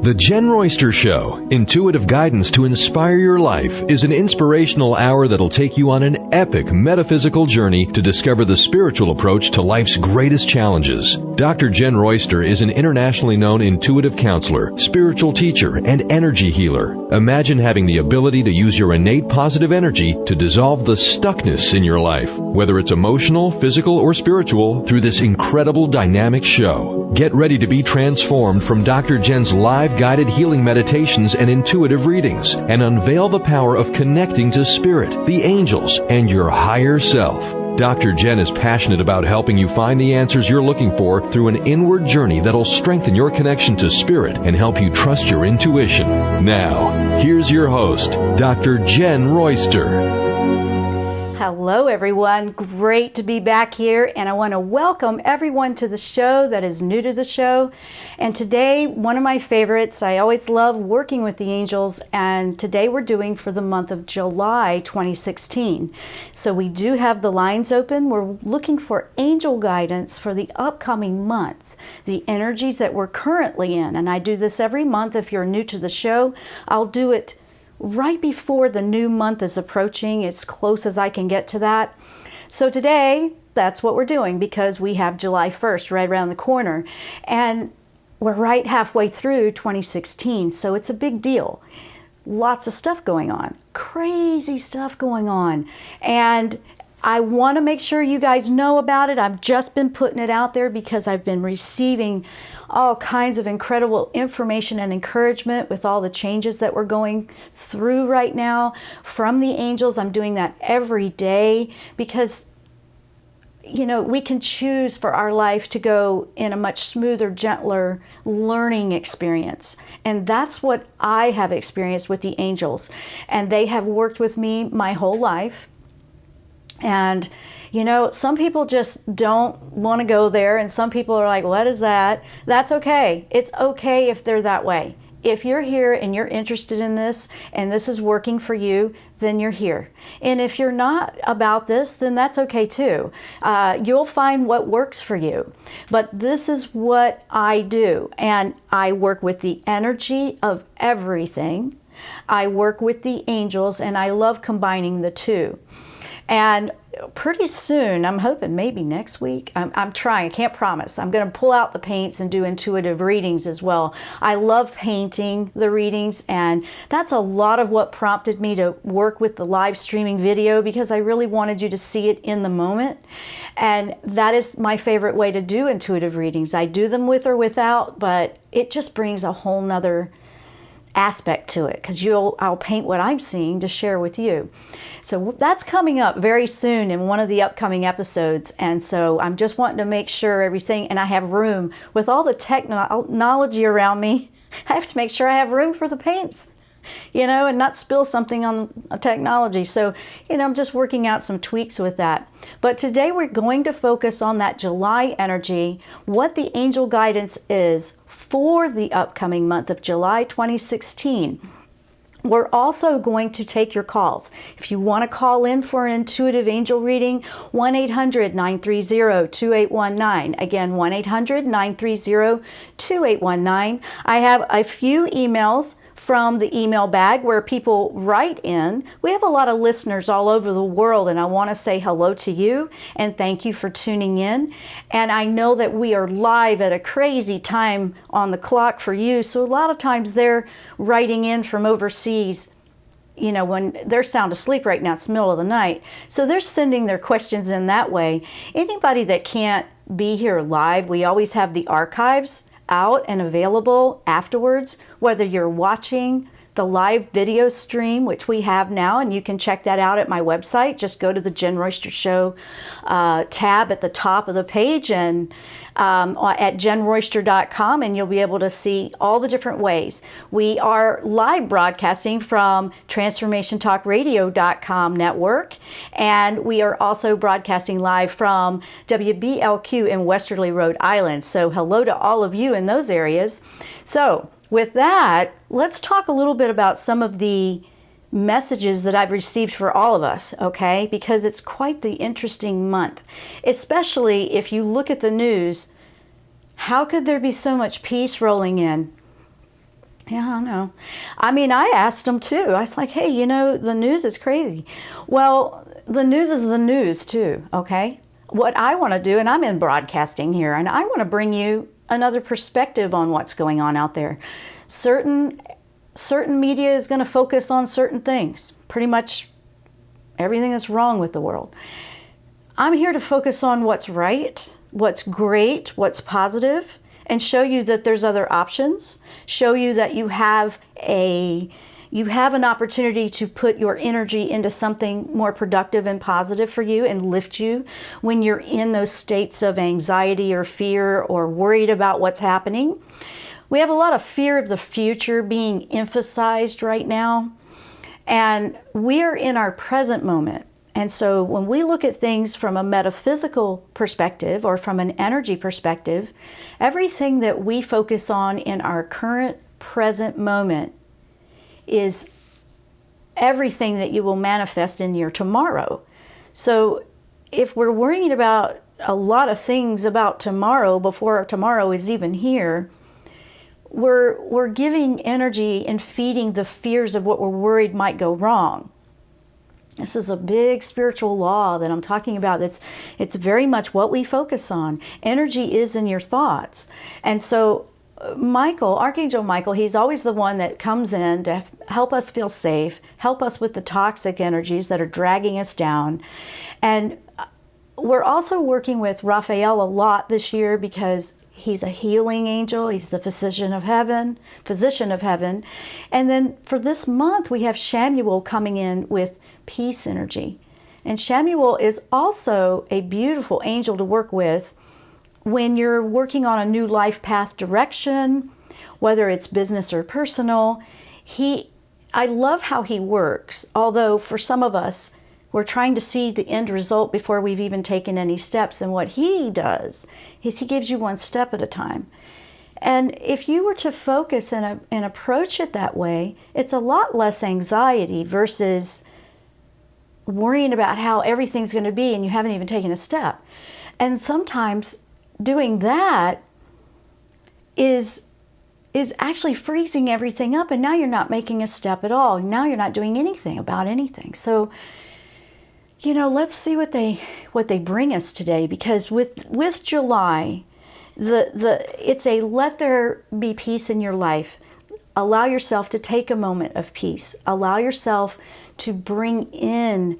The Jenn Royster Show, intuitive guidance to inspire your life, is an inspirational hour that'll take you on an epic metaphysical journey to discover the spiritual approach to life's greatest challenges. Dr. Jenn Royster is an internationally known intuitive counselor, spiritual teacher, and energy healer. Imagine having the ability to use your innate positive energy to dissolve the stuckness in your life, whether it's emotional, physical, or spiritual, through this incredible dynamic show. Get ready to be transformed from Dr. Jenn's live guided healing meditations and intuitive readings, and unveil the power of connecting to spirit, the angels, and your higher self. Dr. Jenn is passionate about helping you find the answers you're looking for through an inward journey that'll strengthen your connection to spirit and help you trust your intuition. Now, here's your host, Dr. Jenn Royster. Hello everyone, great to be back here, and I want to welcome everyone to the show that is new to the show. And today, one of my favorites, I always love working with the angels, and today we're doing for the month of July 2016. So we do have the lines open. We're looking for angel guidance for the upcoming month, the energies that we're currently in. And I do this every month. If you're new to the show, I'll do it right before the new month is approaching, as close as I can get to that. So today, that's what we're doing, because we have July 1st right around the corner, and we're right halfway through 2016, so it's a big deal. Lots of stuff going on, crazy stuff going on, and I want to make sure you guys know about it. I've just been putting it out there because I've been receiving all kinds of incredible information and encouragement with all the changes that we're going through right now from the angels. I'm doing that every day because, you know, we can choose for our life to go in a much smoother, gentler learning experience. And that's what I have experienced with the angels. And they have worked with me my whole life. And, you know, some people just don't want to go there, and some people are like, what is that? That's okay. It's okay if they're that way. If you're here and you're interested in this, and this is working for you, then you're here. And if you're not about this, then that's okay too. You'll find what works for you. But this is what I do. And I work with the energy of everything. I work with the angels, and I love combining the two. And pretty soon, I'm hoping maybe next week, I'm trying, I can't promise. I'm going to pull out the paints and do intuitive readings as well. I love painting the readings, and that's a lot of what prompted me to work with the live streaming video, because I really wanted you to see it in the moment. And that is my favorite way to do intuitive readings. I do them with or without, but it just brings a whole nother aspect to it, because I'll paint what I'm seeing to share with you. So that's coming up very soon in one of the upcoming episodes. And so I'm just wanting to make sure everything, and I have room with all the technology around me. I have to make sure I have room for the paints, you know, and not spill something on a technology. So, you know, I'm just working out some tweaks with that. But today we're going to focus on that July energy, what the angel guidance is for the upcoming month of July 2016. We're also going to take your calls. If you want to call in for an intuitive angel reading, 1-800-930-2819. Again, 1-800-930-2819. I have a few emails from the email bag where people write in. We have a lot of listeners all over the world, and I want to say hello to you and thank you for tuning in. And I know that we are live at a crazy time on the clock for you, so a lot of times they're writing in from overseas, you know, when they're sound asleep right now. It's the middle of the night, so they're sending their questions in that way. Anybody that can't be here live, we always have the archives out and available afterwards, whether you're watching the live video stream, which we have now, and you can check that out at my website. Just go to the Jenn Royster Show tab at the top of the page, and at jennroyster.com, and you'll be able to see all the different ways. We are live broadcasting from transformationtalkradio.com network, and we are also broadcasting live from WBLQ in Westerly, Rhode Island. So hello to all of you in those areas. So with that, let's talk a little bit about some of the messages that I've received for all of us, okay? Because it's quite the interesting month, especially if you look at the news. How could there be so much peace rolling in? Yeah, I know. I mean, I asked them too. I was like, hey, you know, the news is crazy. Well, the news is the news too, okay? What I want to do, and I'm in broadcasting here, and I want to bring you another perspective on what's going on out there. Certain media is going to focus on certain things, pretty much everything that's wrong with the world. I'm here to focus on what's right, what's great, what's positive, and show you that there's other options, show you that you have an opportunity to put your energy into something more productive and positive for you and lift you when you're in those states of anxiety or fear or worried about what's happening. We have a lot of fear of the future being emphasized right now, and we are in our present moment. And so when we look at things from a metaphysical perspective or from an energy perspective, everything that we focus on in our current present moment is everything that you will manifest in your tomorrow. So if we're worrying about a lot of things about tomorrow before tomorrow is even here, we're giving energy and feeding the fears of what we're worried might go wrong. This is a big spiritual law that I'm talking about. It's very much what we focus on. Energy is in your thoughts. And so Michael, Archangel Michael, he's always the one that comes in to help us feel safe, help us with the toxic energies that are dragging us down. And we're also working with Raphael a lot this year because he's a healing angel. He's the physician of heaven. And then for this month, we have Chamuel coming in with peace energy. And Chamuel is also a beautiful angel to work with when you're working on a new life path direction, whether it's business or personal. I love how he works, although for some of us, we're trying to see the end result before we've even taken any steps. And what he does is he gives you one step at a time. And if you were to focus and approach it that way, it's a lot less anxiety versus worrying about how everything's going to be and you haven't even taken a step. And sometimes doing that is actually freezing everything up, and now you're not making a step at all. Now you're not doing anything about anything. So, you know, let's see what they bring us today, because with July, it's a let there be peace in your life. Allow yourself to take a moment of peace. Allow yourself to bring in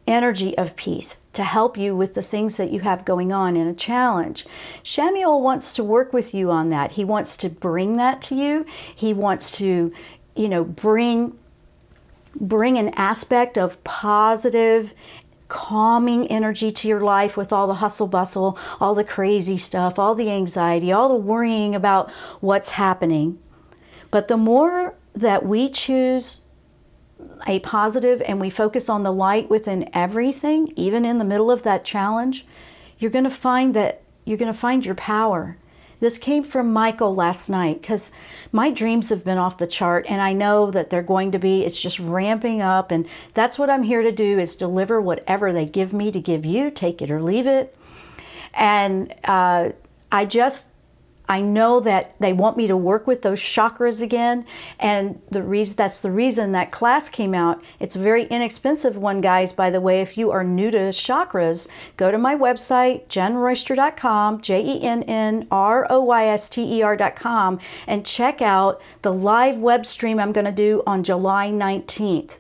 energy of peace to help you with the things that you have going on in a challenge. Chamuel wants to work with you on that. He wants to bring that to you. He wants to, you know, bring an aspect of positive, calming energy to your life with all the hustle bustle, all the crazy stuff, all the anxiety, all the worrying about what's happening. But the more that we choose a positive and we focus on the light within everything, even in the middle of that challenge, you're going to find your power. This came from Michael last night because my dreams have been off the chart, and I know that they're going to be. It's just ramping up, and that's what I'm here to do, is deliver whatever they give me to give you, take it or leave it. And I know that they want me to work with those chakras again, and that's the reason that class came out. It's a very inexpensive one, guys, by the way. If you are new to chakras, go to my website, jennroyster.com, JENNROYSTER.com, and check out the live web stream I'm going to do on July 19th.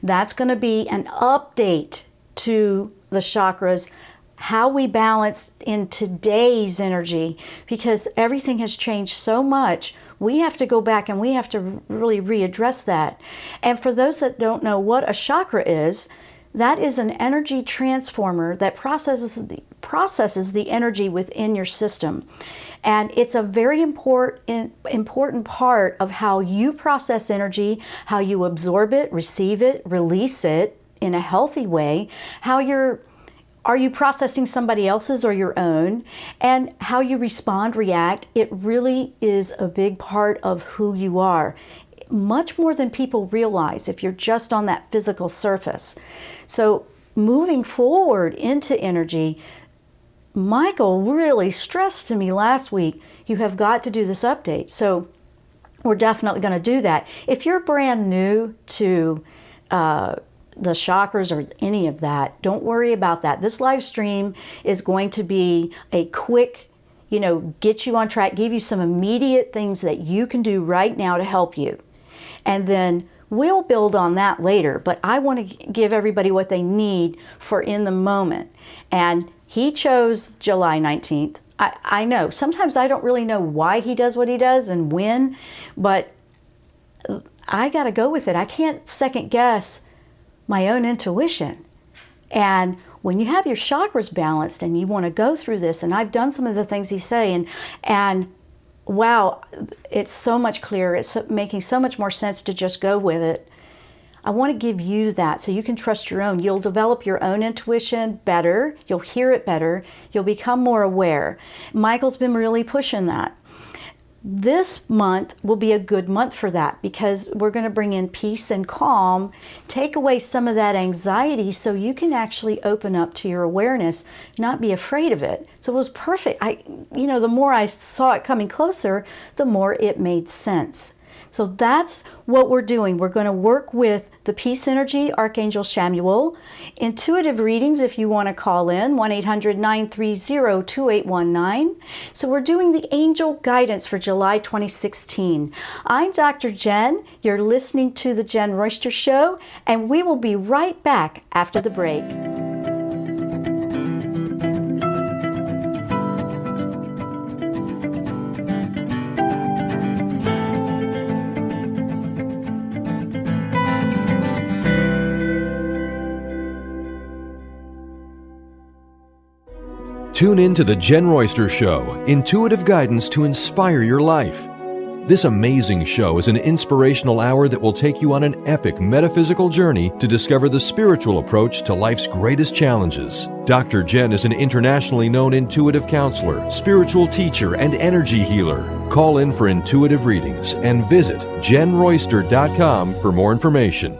That's going to be an update to the chakras, how we balance in today's energy, because everything has changed so much. We have to go back and we have to really readdress that. And for those that don't know what a chakra is, that is an energy transformer that processes the energy within your system. And it's a very important part of how you process energy, how you absorb it, receive it, release it in a healthy way, are you processing somebody else's or your own, and how you respond, react. It really is a big part of who you are, much more than people realize if you're just on that physical surface. So moving forward into energy, Michael really stressed to me last week, you have got to do this update. So we're definitely going to do that. If you're brand new to the chakras or any of that, don't worry about that. This live stream is going to be a quick, get you on track, give you some immediate things that you can do right now to help you. And then we'll build on that later, but I want to give everybody what they need for in the moment. And he chose July 19th. I know, sometimes I don't really know why he does what he does and when, but I got to go with it. I can't second guess my own intuition. And when you have your chakras balanced and you want to go through this, and I've done some of the things he's saying, and wow, it's so much clearer. It's making so much more sense to just go with it. I want to give you that so you can trust your own. You'll develop your own intuition better. You'll hear it better. You'll become more aware. Michael's been really pushing that. This month will be a good month for that because we're going to bring in peace and calm, take away some of that anxiety so you can actually open up to your awareness, not be afraid of it. So it was perfect. The more I saw it coming closer, the more it made sense. So that's what we're doing. We're going to work with the peace energy, Archangel Chamuel. Intuitive readings, if you want to call in, 1-800-930-2819. So we're doing the angel guidance for July 2016. I'm Dr. Jenn. You're listening to The Jenn Royster Show, and we will be right back after the break. Tune in to The Jenn Royster Show, intuitive guidance to inspire your life. This amazing show is an inspirational hour that will take you on an epic metaphysical journey to discover the spiritual approach to life's greatest challenges. Dr. Jenn is an internationally known intuitive counselor, spiritual teacher, and energy healer. Call in for intuitive readings and visit JennRoyster.com for more information.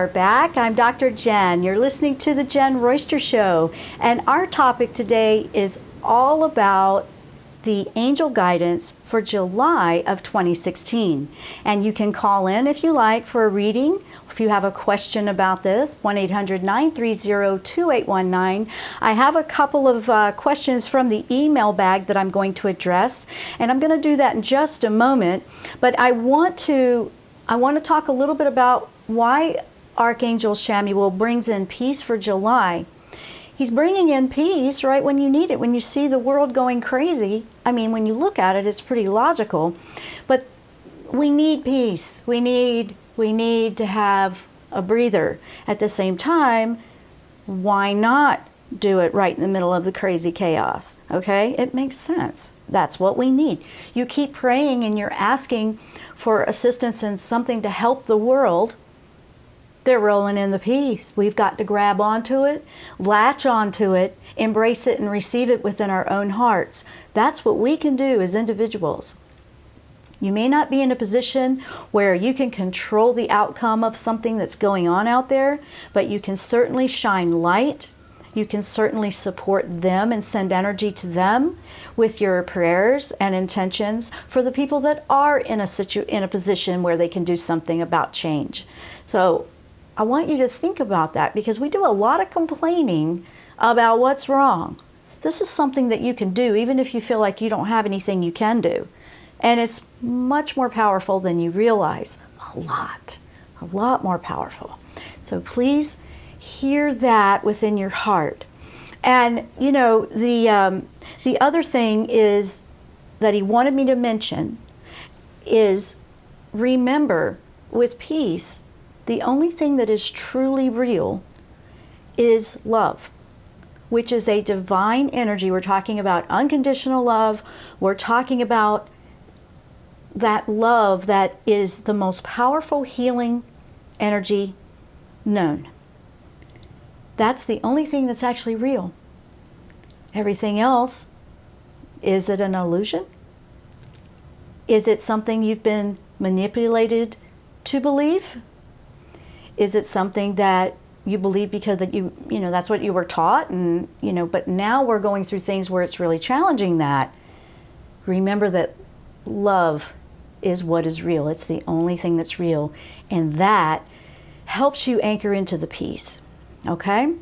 are back. I'm Dr. Jenn. You're listening to the Jenn Royster Show, and our topic today is all about the angel guidance for July of 2016. And you can call in if you like for a reading. If you have a question about this, 1-800-930-2819. I have a couple of questions from the email bag that I'm going to address, and I'm going to do that in just a moment. But I want to talk a little bit about why Archangel Chamuel brings in peace for July. He's bringing in peace right when you need it, when you see the world going crazy. I mean, when you look at it, it's pretty logical, but we need peace. We need to have a breather. At the same time, why not do it right in the middle of the crazy chaos? Okay, it makes sense. That's what we need. You keep praying and you're asking for assistance and something to help the world. They're rolling in the peace. We've got to grab onto it, latch onto it, embrace it, and receive it within our own hearts. That's what we can do as individuals. You may not be in a position where you can control the outcome of something that's going on out there, but you can certainly shine light. You can certainly support them and send energy to them with your prayers and intentions for the people that are in a position where they can do something about change. So I want you to think about that, because we do a lot of complaining about what's wrong. This is something that you can do even if you feel like you don't have anything you can do. And it's much more powerful than you realize. A lot more powerful. So please hear that within your heart. And you know, the other thing is that he wanted me to mention is, remember, with peace, the only thing that is truly real is love, which is a divine energy. We're talking about unconditional love. We're talking about that love that is the most powerful healing energy known. That's the only thing that's actually real. Everything else, is it an illusion? Is it something you've been manipulated to believe? Is it something that you believe because that you know that's what you were taught, and but now we're going through things where it's really challenging that. Remember that love is what is real. It's the only thing that's real, and that helps you anchor into the peace. Okay?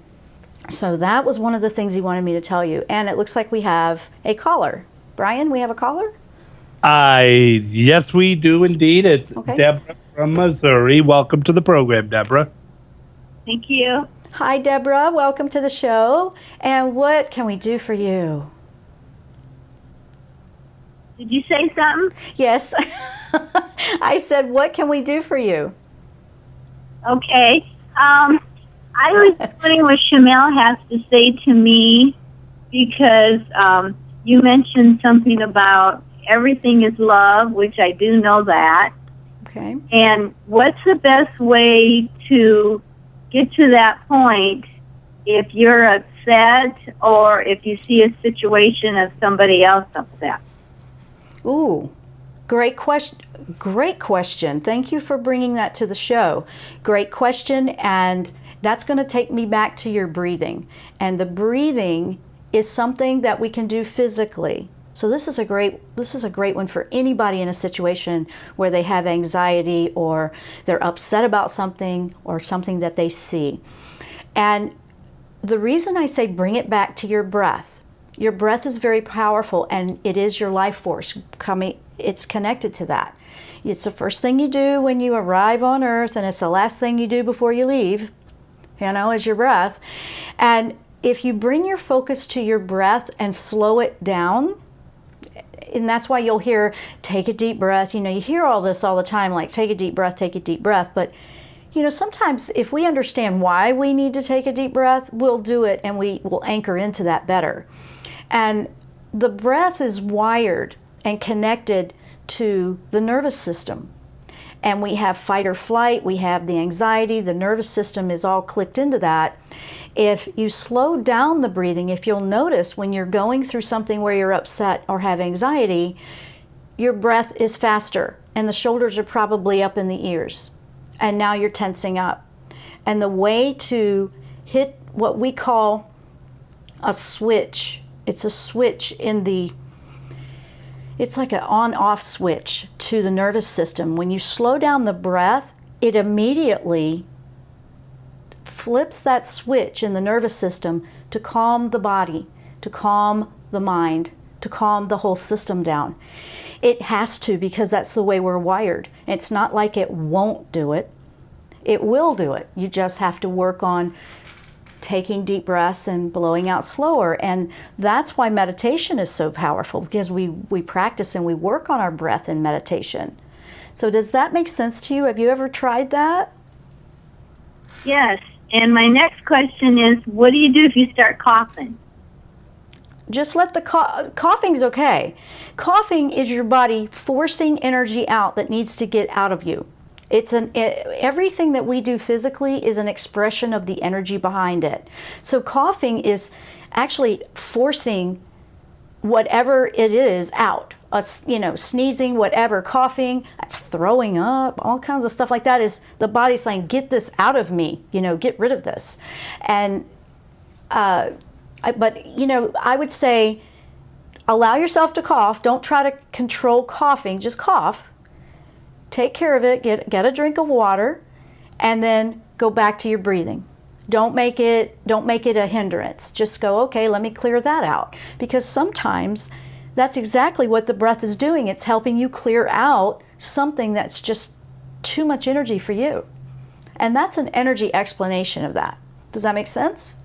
So that was one of the things he wanted me to tell you. And it looks like we have a caller. Brian, we have a caller? Yes, we do indeed. It's okay. Deborah from Missouri. Welcome to the program, Deborah. Thank you. Hi, Deborah. Welcome to the show. And what can we do for you? Did you say something? Yes. I said, what can we do for you? Okay. I was wondering what Chamuel has to say to me, because you mentioned something about everything is love, which I do know that. Okay. And what's the best way to get to that point if you're upset or if you see a situation of somebody else upset? Ooh, great question. Great question. Thank you for bringing that to the show. Great question, and that's going to take me back to your breathing. And the breathing is something that we can do physically. So this is a great one for anybody in a situation where they have anxiety or they're upset about something or something that they see. And the reason I say bring it back to your breath is very powerful, and it is your life force coming. It's connected to that. It's the first thing you do when you arrive on earth, and it's the last thing you do before you leave, is your breath. And if you bring your focus to your breath and slow it down, and that's why you'll hear, take a deep breath. You hear all this all the time, like take a deep breath, take a deep breath. But, sometimes if we understand why we need to take a deep breath, we'll do it and we will anchor into that better. And the breath is wired and connected to the nervous system. And we have fight or flight, we have the anxiety, the nervous system is all clicked into that. If you slow down the breathing, if you'll notice when you're going through something where you're upset or have anxiety, your breath is faster and the shoulders are probably up in the ears. And now you're tensing up. And the way to hit what we call a switch, it's a switch in the, it's like an on-off switch to the nervous system. When you slow down the breath, it immediately flips that switch in the nervous system to calm the body, to calm the mind, to calm the whole system down. It has to, because that's the way we're wired. It's not like it won't do it. It will do it. You just have to work on taking deep breaths and blowing out slower. And that's why meditation is so powerful, because we practice and we work on our breath in meditation. So does that make sense to you? Have you ever tried that? Yes. And my next question is, what do you do if you start coughing? Just let the coughing's okay. Coughing is your body forcing energy out that needs to get out of you. Everything that we do physically is an expression of the energy behind it. So coughing is actually forcing whatever it is out. Sneezing, whatever, coughing, throwing up, all kinds of stuff like that is the body saying, get this out of me, get rid of this. And I would say allow yourself to cough. Don't try to control coughing, just cough. Take care of it, get a drink of water, and then go back to your breathing. Don't make it a hindrance. Just go, okay, let me clear that out. Because sometimes that's exactly what the breath is doing. It's helping you clear out something that's just too much energy for you. And that's an energy explanation of that. Does that make sense?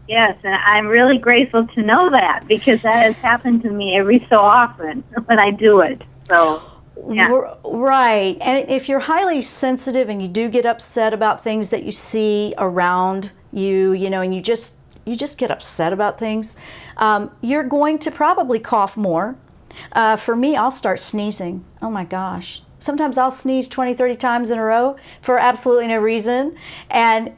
Yes, and I'm really grateful to know that, because that has happened to me every so often when I do it. So, yeah. Right. And if you're highly sensitive and you do get upset about things that you see around you, and you just get upset about things, you're going to probably cough more. For me, I'll start sneezing. Oh my gosh. Sometimes I'll sneeze 20, 30 times in a row for absolutely no reason. And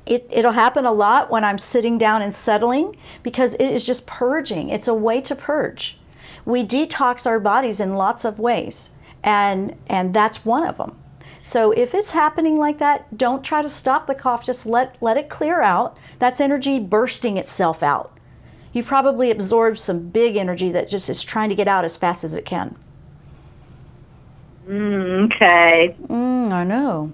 it'll happen a lot when I'm sitting down and settling, because it is just purging. It's a way to purge. We detox our bodies in lots of ways, and that's one of them. So if it's happening like that, don't try to stop the cough. Just let it clear out. That's energy bursting itself out. You probably absorbed some big energy that just is trying to get out as fast as it can. Okay. I know.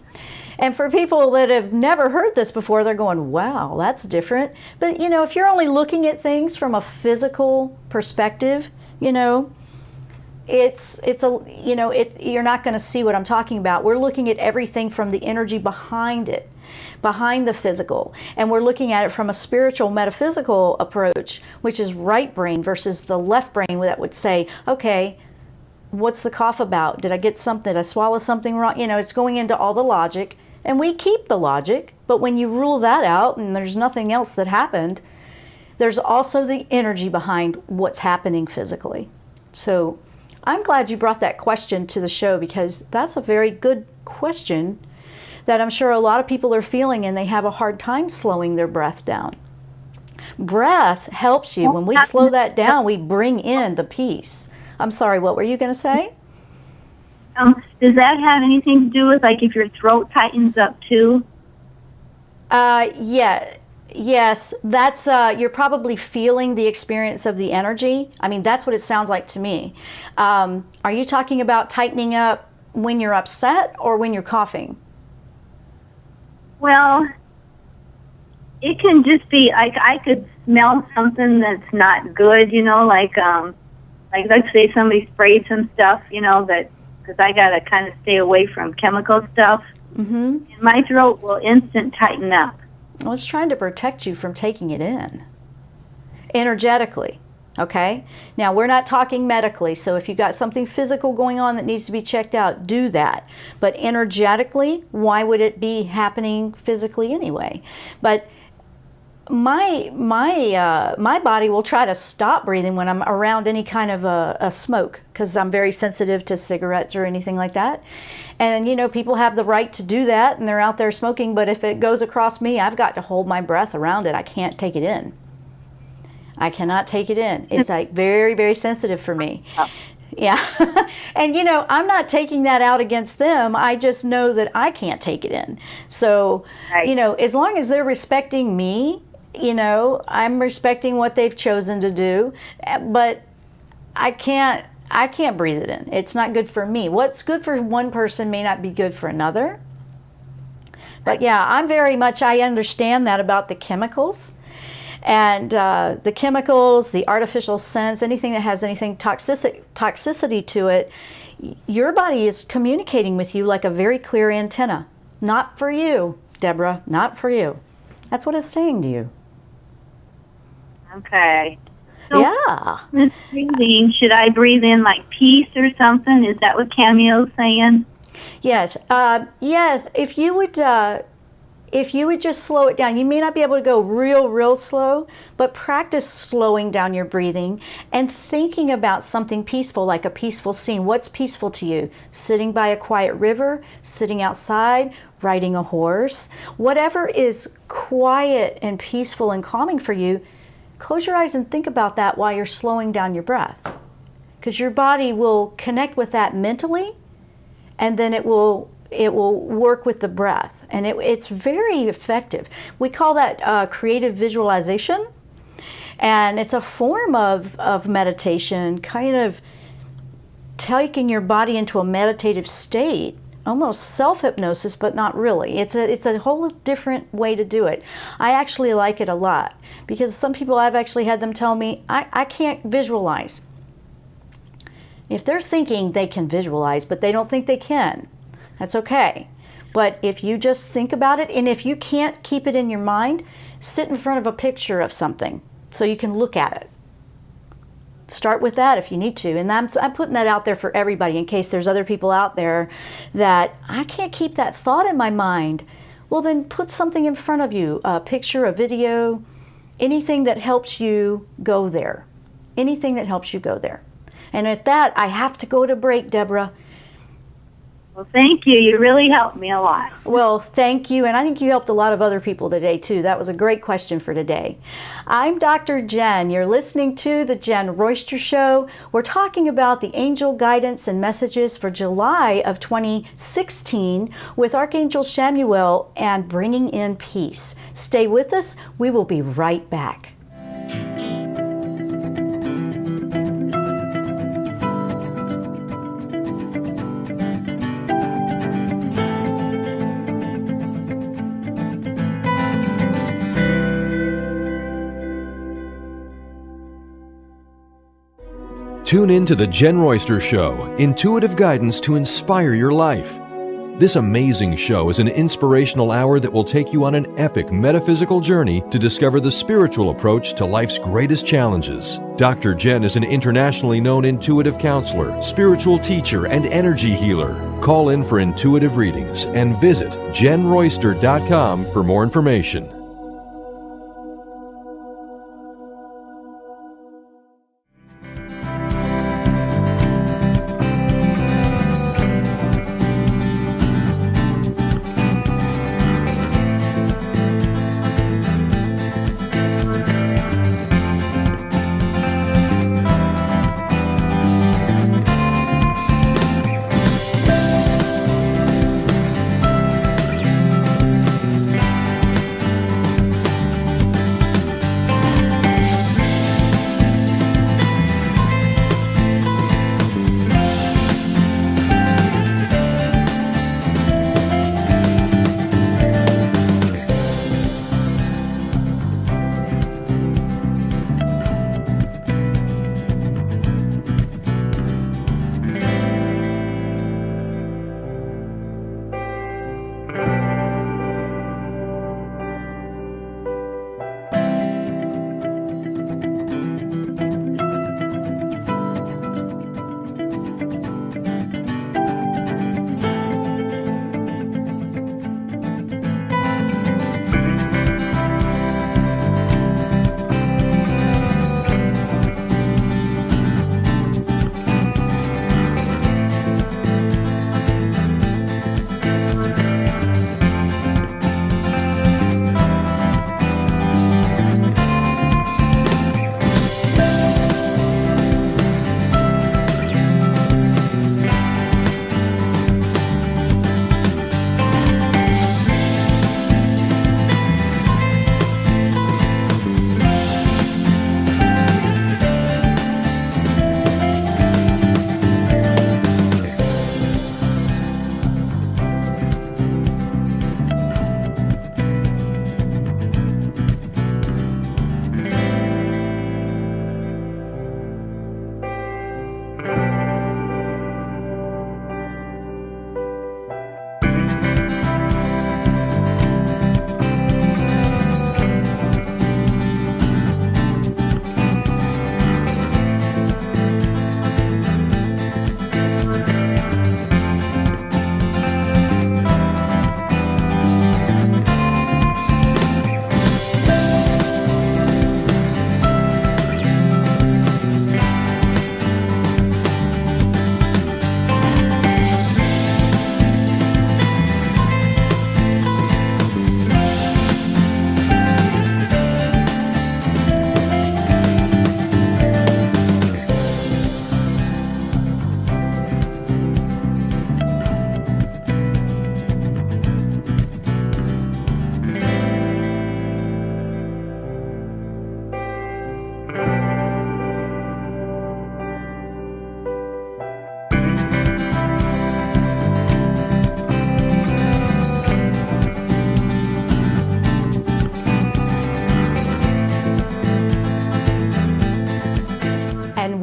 And for people that have never heard this before, they're going, wow, that's different. But, if you're only looking at things from a physical perspective, you're not going to see what I'm talking about. We're looking at everything from the energy behind it, behind the physical. And we're looking at it from a spiritual, metaphysical approach, which is right brain versus the left brain that would say, okay, what's the cough about? Did I get something? Did I swallow something wrong? It's going into all the logic. And we keep the logic, but when you rule that out and there's nothing else that happened, there's also the energy behind what's happening physically. So I'm glad you brought that question to the show, because that's a very good question that I'm sure a lot of people are feeling, and they have a hard time slowing their breath down. Breath helps you. When we slow that down, we bring in the peace. I'm sorry, what were you going to say? Does that have anything to do with, like, if your throat tightens up too? Yes, that's, you're probably feeling the experience of the energy. I mean, that's what it sounds like to me. Are you talking about tightening up when you're upset or when you're coughing? Well, it can just be, like, I could smell something that's not good, like let's say somebody sprayed some stuff, because I got to kind of stay away from chemical stuff. Mm-hmm. And my throat will instant tighten up. Well, it's trying to protect you from taking it in energetically, okay? Now, we're not talking medically, so if you've got something physical going on that needs to be checked out, do that. But energetically, why would it be happening physically anyway? But my body will try to stop breathing when I'm around any kind of a smoke, because I'm very sensitive to cigarettes or anything like that. And people have the right to do that, and they're out there smoking, but if it goes across me, I've got to hold my breath around it. I can't take it in. I cannot take it in. It's like very, very sensitive for me. Yeah. And I'm not taking that out against them. I just know that I can't take it in. So, Right. As long as they're respecting me, I'm respecting what they've chosen to do, but I can't breathe it in. It's not good for me. What's good for one person may not be good for another. But yeah, I understand that about the chemicals. And the chemicals, the artificial scents, anything that has anything toxicity to it, your body is communicating with you like a very clear antenna. Not for you, Deborah, not for you. That's what it's saying to you. Okay. So, Yeah. Miss breathing, should I breathe in like peace or something? Is that what Chamuel's saying? Yes. Yes. If you would just slow it down, you may not be able to go real slow, but practice slowing down your breathing and thinking about something peaceful, like a peaceful scene. What's peaceful to you? Sitting by a quiet river, sitting outside, riding a horse, whatever is quiet and peaceful and calming for you. Close your eyes and think about that while you're slowing down your breath, because your body will connect with that mentally, and then it will work with the breath, and it's very effective. We call that creative visualization, and it's a form of meditation, kind of taking your body into a meditative state, almost self-hypnosis, but not really. It's a whole different way to do it. I actually like it a lot, because some people, I've actually had them tell me, I can't visualize. If they're thinking they can visualize, but they don't think they can, that's okay. But if you just think about it, and if you can't keep it in your mind, sit in front of a picture of something so you can look at it. Start with that if you need to. And I'm putting that out there for everybody in case there's other people out there that I can't keep that thought in my mind. Well, then put something in front of you, a picture, a video, anything that helps you go there. Anything that helps you go there. And at that, I have to go to break, Deborah. Well, thank you. You really helped me a lot. Well, thank you. And I think you helped a lot of other people today, too. That was a great question for today. I'm Dr. Jenn. You're listening to The Jenn Royster Show. We're talking about the angel guidance and messages for July of 2016 with Archangel Chamuel and bringing in peace. Stay with us. We will be right back. Tune in to The Jenn Royster Show, intuitive guidance to inspire your life. This amazing show is an inspirational hour that will take you on an epic metaphysical journey to discover the spiritual approach to life's greatest challenges. Dr. Jenn is an internationally known intuitive counselor, spiritual teacher, and energy healer. Call in for intuitive readings and visit JennRoyster.com for more information.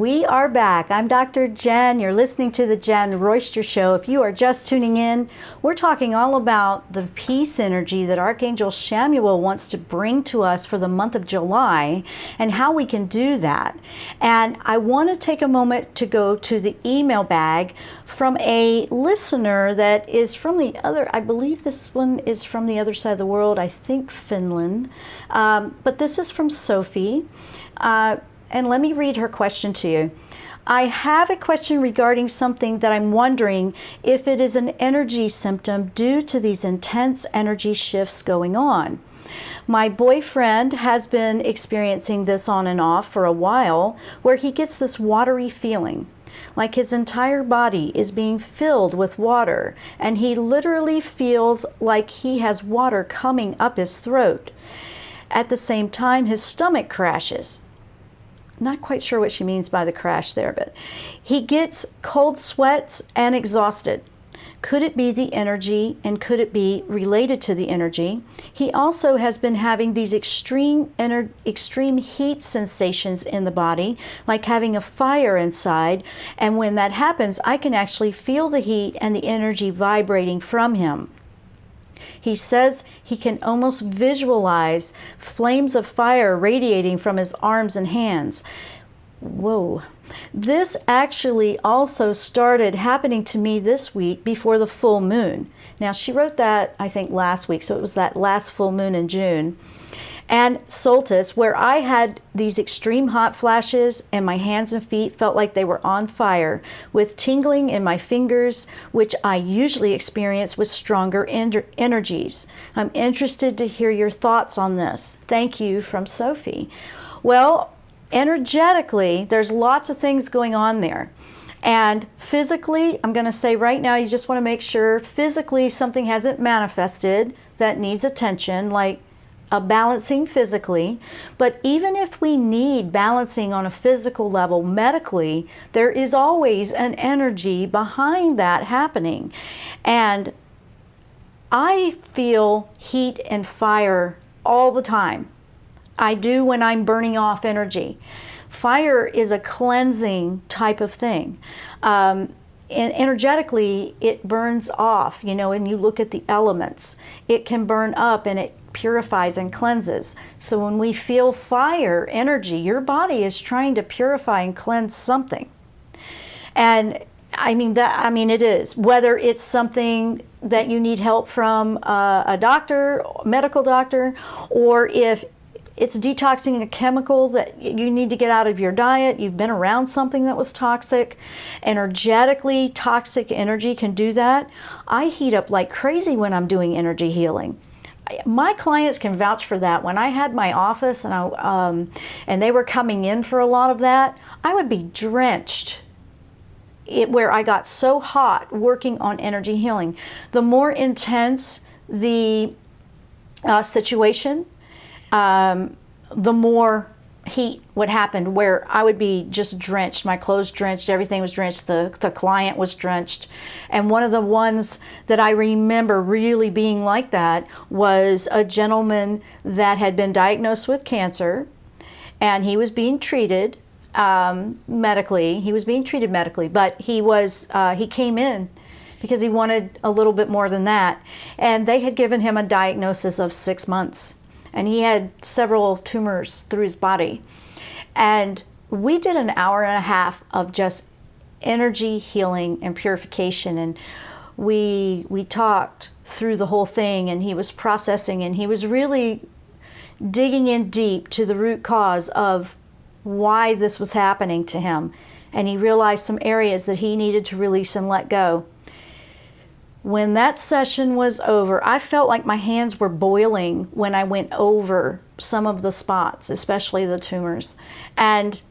we are back. I'm Dr. Jenn. You're listening to the Jenn Royster Show. If you are just tuning in, we're talking all about the peace energy that Archangel Chamuel wants to bring to us for the month of July and how we can do that. And I want to take a moment to go to the email bag from a listener that is from the other, I believe this one is from the other side of the world, I think Finland. But this is from Sophie. And let me read her question to you. I have a question regarding something that I'm wondering if it is an energy symptom due to these intense energy shifts going on. My boyfriend has been experiencing this on and off for a while, where he gets this watery feeling, like his entire body is being filled with water, and he literally feels like he has water coming up his throat. At the same time, his stomach crashes. Not quite sure what she means by the crash there, but he gets cold sweats and exhausted. Could it be the energy, and could it be related to the energy? He also has been having these extreme heat sensations in the body, like having a fire inside, and when that happens, I can actually feel the heat and the energy vibrating from him. He says he can almost visualize flames of fire radiating from his arms and hands. Whoa. This actually also started happening to me this week before the full moon. Now, she wrote that, I think, last week, so it was that last full moon in June. And solstice, where I had these extreme hot flashes and my hands and feet felt like they were on fire, with tingling in my fingers, which I usually experience with stronger energies. I'm interested to hear your thoughts on this. Thank you, from Sophie. Well, energetically, there's lots of things going on there. And physically, I'm going to say right now, you just want to make sure physically something hasn't manifested that needs attention, like a balancing physically. But even if we need balancing on a physical level medically, there is always an energy behind that happening. And I feel heat and fire all the time. I do when I'm burning off energy. Fire is a cleansing type of thing. And energetically, it burns off, and you look at the elements. It can burn up and it purifies and cleanses. So when we feel fire energy, your body is trying to purify and cleanse something. And it is, whether it's something that you need help from a doctor, medical doctor, or if it's detoxing a chemical that you need to get out of your diet, you've been around something that was toxic. Energetically, toxic energy can do that. I heat up like crazy when I'm doing energy healing. My clients can vouch for that. When I had my office and they were coming in for a lot of that, I would be drenched where I got so hot working on energy healing. The more intense the situation, the more heat would happen, where I would be just drenched, my clothes drenched, everything was drenched, the client was drenched. And one of the ones that I remember really being like that was a gentleman that had been diagnosed with cancer, and he was being treated medically. He was being treated medically, but he came in because he wanted a little bit more than that. And they had given him a diagnosis of 6 months. And he had several tumors through his body. And we did an hour and a half of just energy healing and purification. And we talked through the whole thing, and he was processing, and he was really digging in deep to the root cause of why this was happening to him. And he realized some areas that he needed to release and let go. When that session was over, I felt like my hands were boiling when I went over some of the spots, especially the tumors. And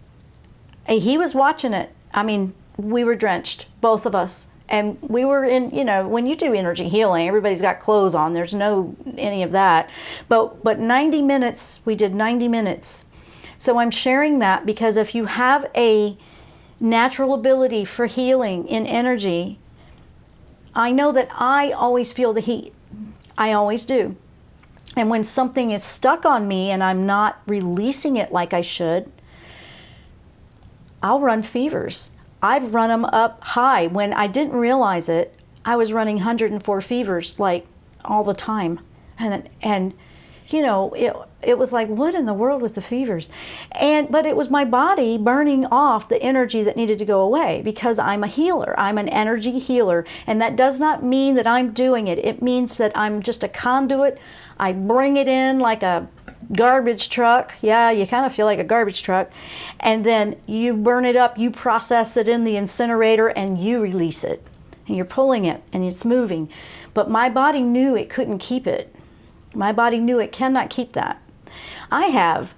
he was watching it. I mean, we were drenched, both of us. And we were in, when you do energy healing, everybody's got clothes on. There's no any of that. But 90 minutes, we did 90 minutes. So I'm sharing that because if you have a natural ability for healing in energy, I know that I always feel the heat. I always do. And when something is stuck on me and I'm not releasing it like I should, I'll run fevers. I've run them up high. When I didn't realize it, I was running 104 fevers like all the time. And you know, it was like, what in the world with the fevers? But it was my body burning off the energy that needed to go away, because I'm a healer. I'm an energy healer. And that does not mean that I'm doing it. It means that I'm just a conduit. I bring it in like a garbage truck. Yeah, you kind of feel like a garbage truck. And then you burn it up, you process it in the incinerator, and you release it. And you're pulling it, and it's moving. But my body knew it couldn't keep it. My body knew it cannot keep that. I have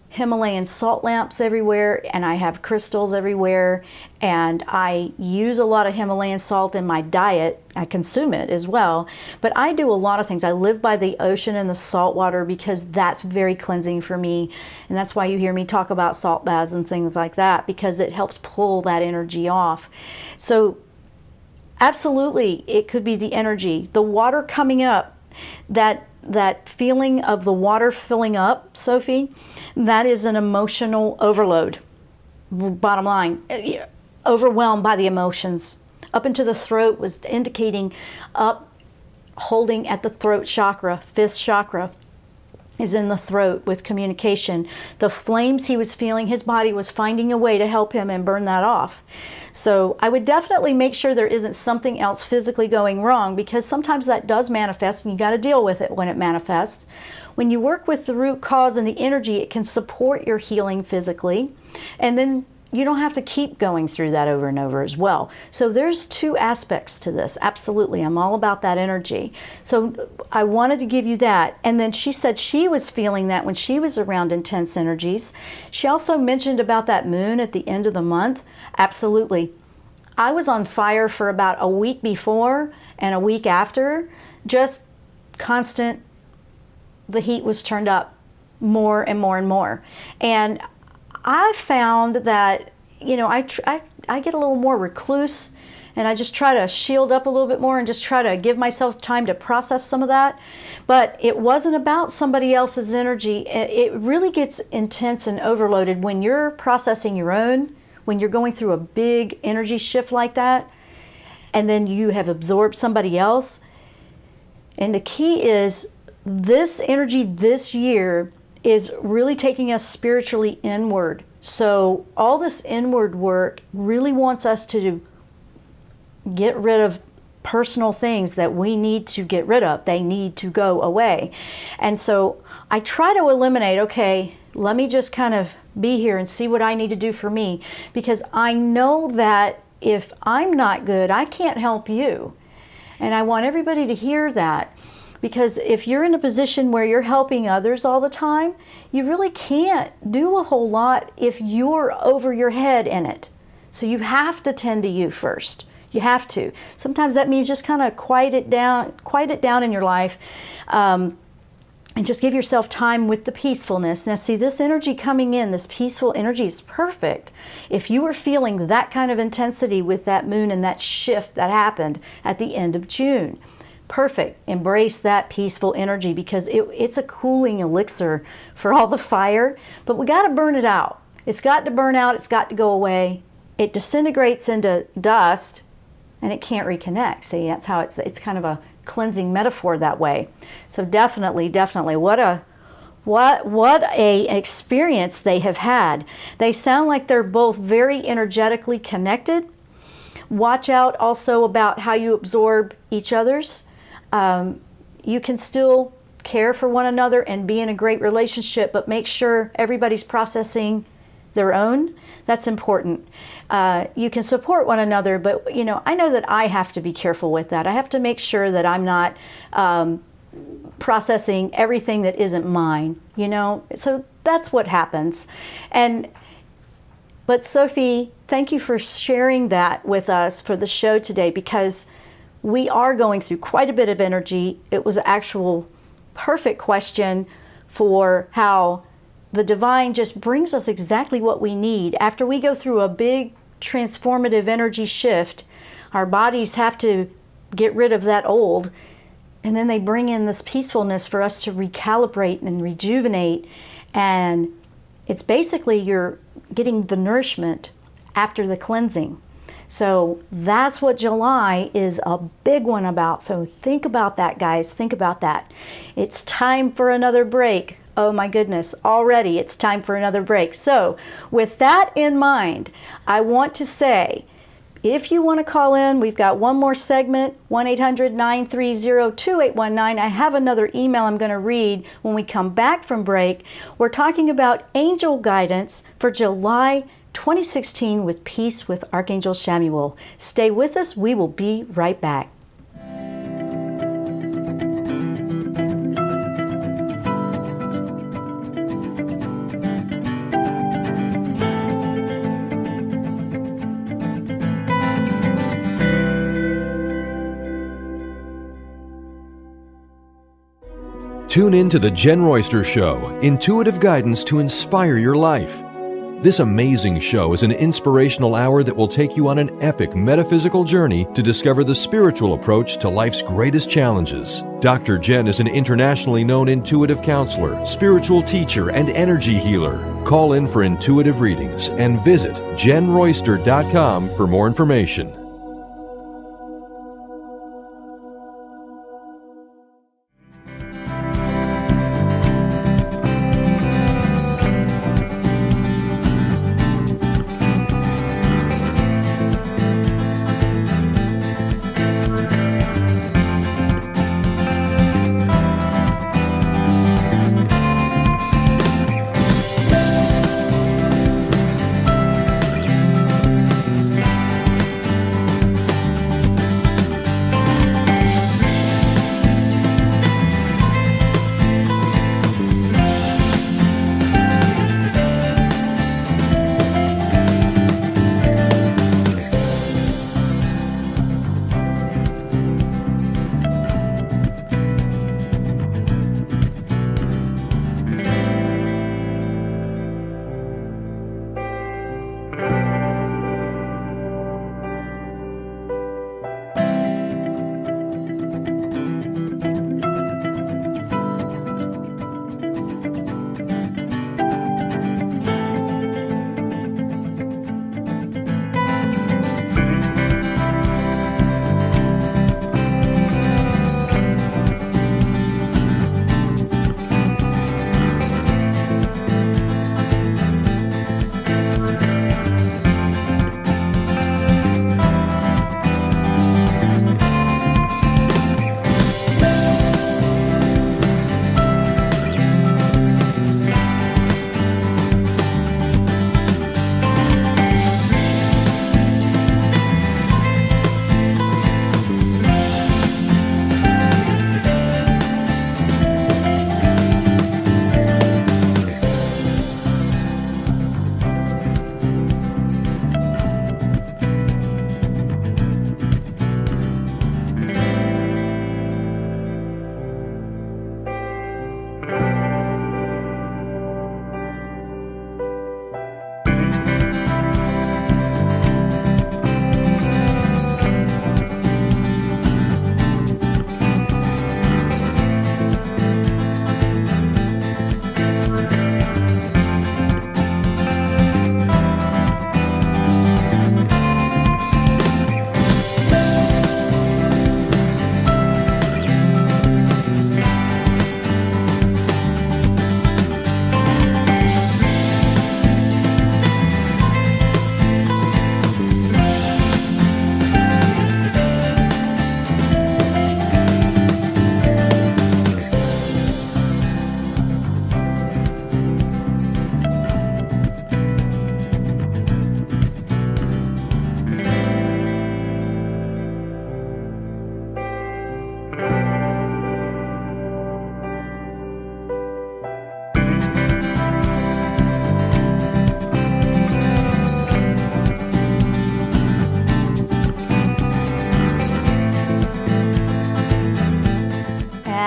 Himalayan salt lamps everywhere, and I have crystals everywhere, and I use a lot of Himalayan salt in my diet. I consume it as well, but I do a lot of things. I live by the ocean and the salt water because that's very cleansing for me, and that's why you hear me talk about salt baths and things like that, because it helps pull that energy off. So absolutely, it could be the energy, the water coming up. That feeling of the water filling up, Sophie, that is an emotional overload. Bottom line, overwhelmed by the emotions. Up into the throat was indicating up, holding at the throat chakra. Fifth chakra is in the throat with communication. The flames he was feeling, his body was finding a way to help him and burn that off. So I would definitely make sure there isn't something else physically going wrong, because sometimes that does manifest and you got to deal with it when it manifests. When you work with the root cause and the energy, it can support your healing physically, and then you don't have to keep going through that over and over as well. So there's two aspects to this. Absolutely, I'm all about that energy. So I wanted to give you that. And then she said she was feeling that when she was around intense energies. She also mentioned about that moon at the end of the month. Absolutely. I was on fire for about a week before and a week after. Just constant, the heat was turned up more and more and more. And I found that, you know, I get a little more recluse, and I just try to shield up a little bit more and just try to give myself time to process some of that. But it wasn't about somebody else's energy. It really gets intense and overloaded when you're processing your own, when you're going through a big energy shift like that, and then you have absorbed somebody else. And the key is this energy this year is really taking us spiritually inward. So all this inward work really wants us to get rid of personal things that we need to get rid of. They need to go away. And so I try to eliminate, okay, let me just kind of be here and see what I need to do for me, because I know that if I'm not good, I can't help you. And I want everybody to hear that. Because if you're in a position where you're helping others all the time, you really can't do a whole lot if you're over your head in it. So you have to tend to you first. You have to. Sometimes that means just kind of quiet it down in your life, and just give yourself time with the peacefulness. Now see, this energy coming in, this peaceful energy is perfect. If you were feeling that kind of intensity with that moon and that shift that happened at the end of June, perfect. Embrace that peaceful energy, because it's a cooling elixir for all the fire, but we got to burn it out. It's got to burn out. It's got to go away. It disintegrates into dust and it can't reconnect. See, that's how it's kind of a cleansing metaphor that way. So definitely, what a experience they have had. They sound like they're both very energetically connected. Watch out also about how you absorb each other's. You can still care for one another and be in a great relationship, but make sure everybody's processing their own. That's important. You can support one another, but you know, I know that I have to be careful with that. I have to make sure that I'm not processing everything that isn't mine, you know? So that's what happens. But Sophie, thank you for sharing that with us for the show today, because we are going through quite a bit of energy. It was an actual perfect question for how the divine just brings us exactly what we need. After we go through a big transformative energy shift, our bodies have to get rid of that old, and then they bring in this peacefulness for us to recalibrate and rejuvenate. And it's basically you're getting the nourishment after the cleansing. So that's what July is a big one about. So think about that, guys. Think about that. It's time for another break. Oh my goodness, already it's time for another break. So with that in mind, I want to say, if you want to call in, we've got one more segment, 1-800-930-2819. I have another email I'm going to read when we come back from break. We're talking about angel guidance for July 2016 with Peace with Archangel Chamuel. Stay with us. We will be right back. Tune in to The Jenn Royster Show, intuitive guidance to inspire your life. This amazing show is an inspirational hour that will take you on an epic metaphysical journey to discover the spiritual approach to life's greatest challenges. Dr. Jenn is an internationally known intuitive counselor, spiritual teacher, and energy healer. Call in for intuitive readings and visit JennRoyster.com for more information.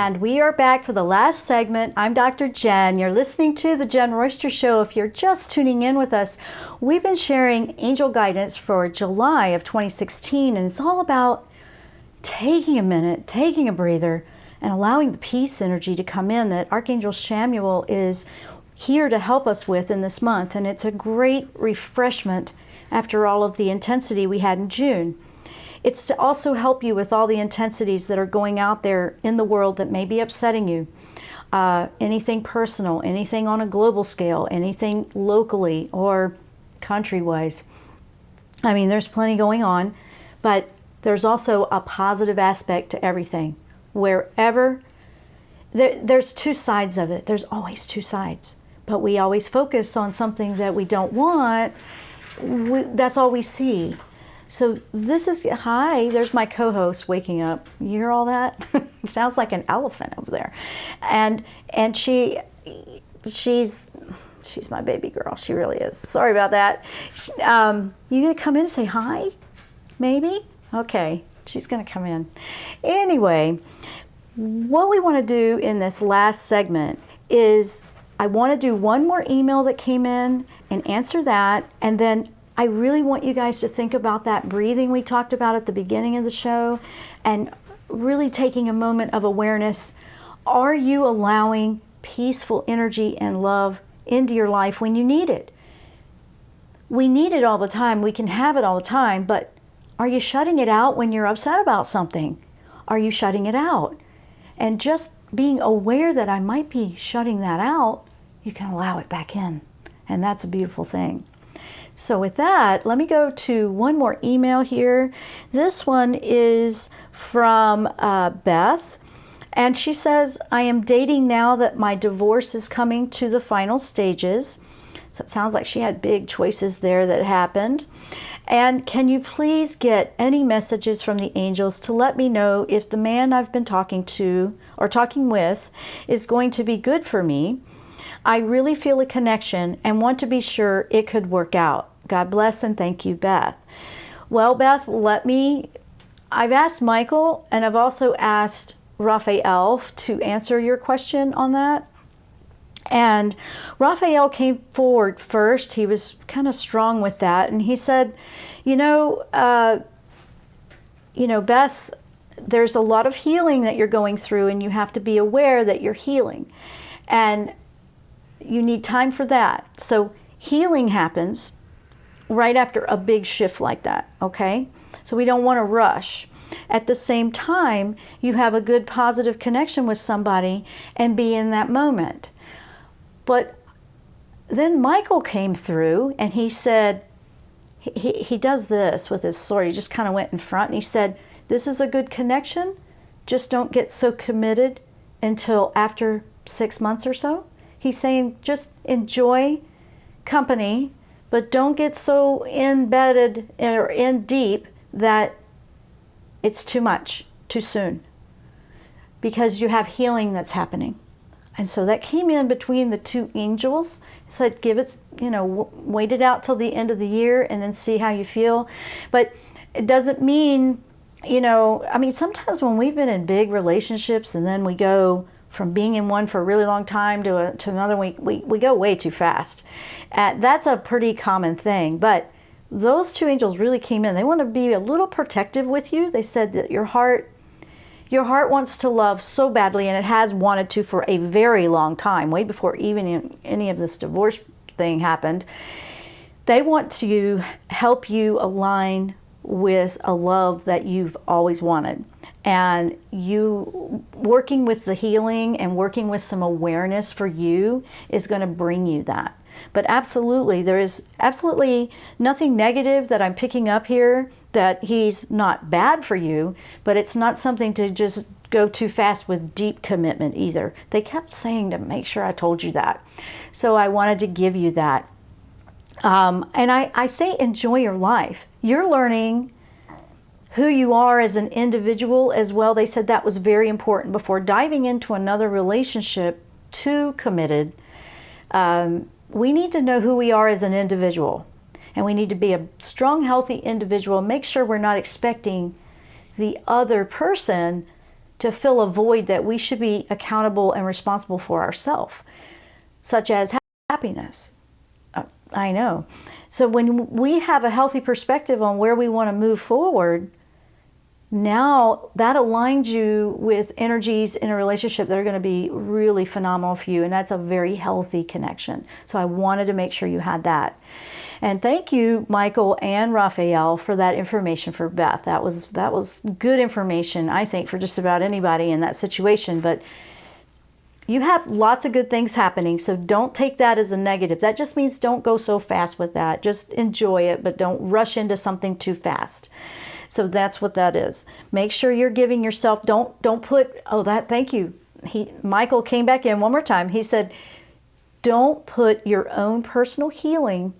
And we are back for the last segment. I'm Dr. Jenn. You're listening to The Jenn Royster Show. If you're just tuning in with us, we've been sharing angel guidance for July of 2016, and it's all about taking a minute, taking a breather, and allowing the peace energy to come in that Archangel Chamuel is here to help us with in this month, and it's a great refreshment after all of the intensity we had in June. It's to also help you with all the intensities that are going out there in the world that may be upsetting you. Anything personal, anything on a global scale, anything locally or country-wise. I mean, there's plenty going on, but there's also a positive aspect to everything. Wherever, there's two sides of it. There's always two sides. But we always focus on something that we don't want. That's all we see. So this is, hi, there's my co-host waking up. You hear all that? It sounds like an elephant over there. And she's my baby girl. She really is. Sorry about that. You gonna come in and say hi? Maybe? Okay, she's gonna come in. Anyway, what we want to do in this last segment is I want to do one more email that came in and answer that, and then I really want you guys to think about that breathing we talked about at the beginning of the show and really taking a moment of awareness. Are you allowing peaceful energy and love into your life when you need it? We need it all the time. We can have it all the time, but are you shutting it out when you're upset about something? Are you shutting it out? And just being aware that I might be shutting that out, you can allow it back in. And that's a beautiful thing. So with that, let me go to one more email here. This one is from Beth. And she says, I am dating now that my divorce is coming to the final stages. So it sounds like she had big choices there that happened. And can you please get any messages from the angels to let me know if the man I've been talking to or talking with is going to be good for me? I really feel a connection and want to be sure it could work out. God bless and thank you, Beth. Well, Beth, I've asked Michael and I've also asked Raphael to answer your question on that. And Raphael came forward first. He was kind of strong with that. And he said, Beth, there's a lot of healing that you're going through and you have to be aware that you're healing. And you need time for that. So healing happens right after a big shift like that, okay? So we don't want to rush. At the same time, you have a good positive connection with somebody and be in that moment. But then Michael came through and he said, he does this with his sword. He just kind of went in front and he said, this is a good connection. Just don't get so committed until after 6 months or so. He's saying just enjoy company, but don't get so embedded or in deep that it's too much, too soon, because you have healing that's happening. And so that came in between the two angels. It said, give it, wait it out till the end of the year and then see how you feel. But it doesn't mean, sometimes when we've been in big relationships and then we go from being in one for a really long time to another, we go way too fast. That's a pretty common thing. But those two angels really came in. They want to be a little protective with you. They said that your heart wants to love so badly, and it has wanted to for a very long time, way before even any of this divorce thing happened. They want to help you align with a love that you've always wanted. And you working with the healing and working with some awareness for you is going to bring you that. But absolutely, there is absolutely nothing negative that I'm picking up here, that he's not bad for you, but it's not something to just go too fast with deep commitment either. They kept saying to make sure I told you that. So I wanted to give you that. And I say enjoy your life. You're learning who you are as an individual as well. They said that was very important before diving into another relationship too committed. We need to know who we are as an individual, and we need to be a strong, healthy individual. Make sure we're not expecting the other person to fill a void that we should be accountable and responsible for ourselves, such as happiness. I know. So when we have a healthy perspective on where we want to move forward, now that aligns you with energies in a relationship that are going to be really phenomenal for you, and that's a very healthy connection. So I wanted to make sure you had that. And thank you, Michael and Raphael, for that information for Beth. That was good information, I think, for just about anybody in that situation. But you have lots of good things happening, so don't take that as a negative. That just means don't go so fast with that. Just enjoy it, but don't rush into something too fast. So that's what that is. Make sure you're giving yourself, don't put, thank you. Michael came back in one more time. He said, don't put your own personal healing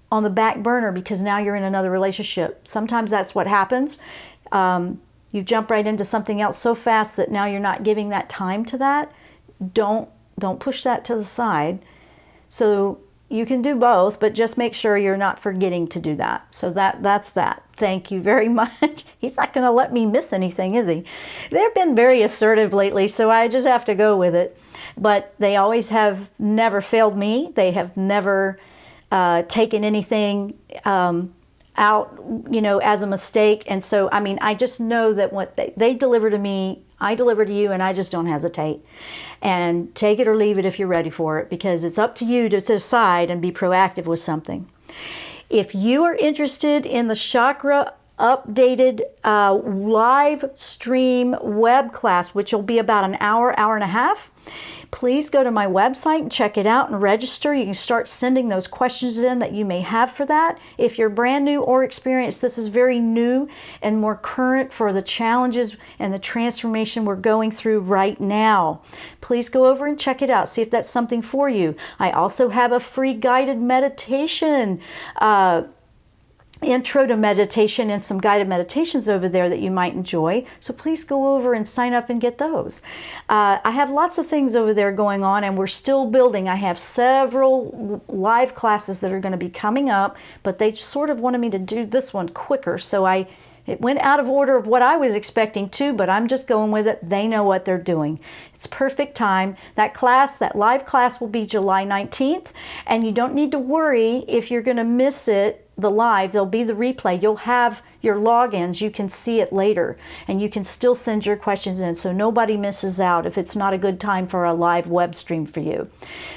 on the back burner because now you're in another relationship. Sometimes that's what happens. You jump right into something else so fast that now you're not giving that time to that. Don't push that to the side. So you can do both, but just make sure you're not forgetting to do that. So that's that. Thank you very much. He's not going to let me miss anything, is he? They've been very assertive lately, so I just have to go with it. But they always have never failed me. They have never taken anything out, as a mistake. And so, I just know that what they deliver to me, I deliver to you, and I just don't hesitate. And take it or leave it if you're ready for it, because it's up to you to decide and be proactive with something. If you are interested in the chakra updated live stream web class, which will be about an hour and a half, please go to my website and check it out and register. You can start sending those questions in that you may have for that. If you're brand new or experienced, this is very new and more current for the challenges and the transformation we're going through right now. Please go over and check it out. See if that's something for you. I also have a free guided meditation intro to meditation and some guided meditations over there that you might enjoy. So please go over and sign up and get those. I have lots of things over there going on, and we're still building. I have several live classes that are going to be coming up, but they sort of wanted me to do this one quicker. So it went out of order of what I was expecting to, but I'm just going with it. They know what they're doing. It's perfect time. That live class will be July 19th, and you don't need to worry if you're going to miss it. The live, there'll be the replay. You'll have your logins. You can see it later, and you can still send your questions in, so nobody misses out if it's not a good time for a live web stream for you.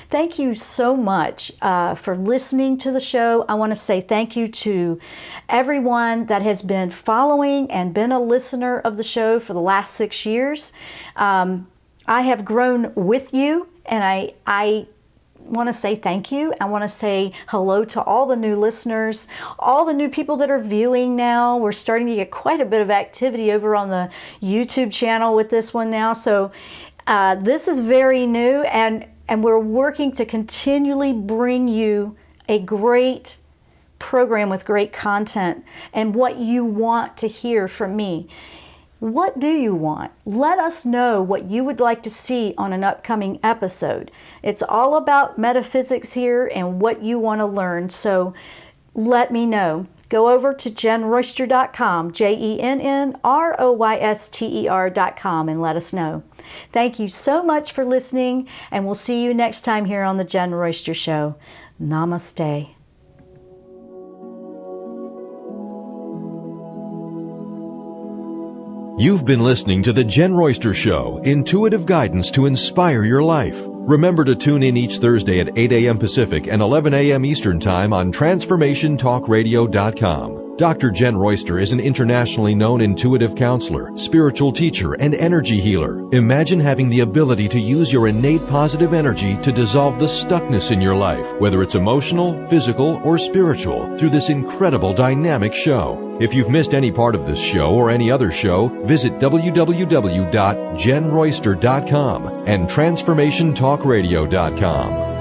Thank you so much for listening to the show. I want to say thank you to everyone that has been following and been a listener of the show for the last 6 years. I have grown with you, and I want to say thank you. I want to say hello to all the new listeners, all the new people that are viewing now. We're starting to get quite a bit of activity over on the YouTube channel with this one now. So this is very new, and we're working to continually bring you a great program with great content and what you want to hear from me. What do you want? Let us know what you would like to see on an upcoming episode. It's all about metaphysics here and what you want to learn, so let me know. Go over to JennRoyster.com, JennRoyster.com, and let us know. Thank you so much for listening, and we'll see you next time here on The Jenn Royster Show. Namaste. You've been listening to The Jenn Royster Show, intuitive guidance to inspire your life. Remember to tune in each Thursday at 8 a.m. Pacific and 11 a.m. Eastern Time on TransformationTalkRadio.com. Dr. Jenn Royster is an internationally known intuitive counselor, spiritual teacher, and energy healer. Imagine having the ability to use your innate positive energy to dissolve the stuckness in your life, whether it's emotional, physical, or spiritual, through this incredible dynamic show. If you've missed any part of this show or any other show, visit www.JennRoyster.com and TransformationTalkRadio.com.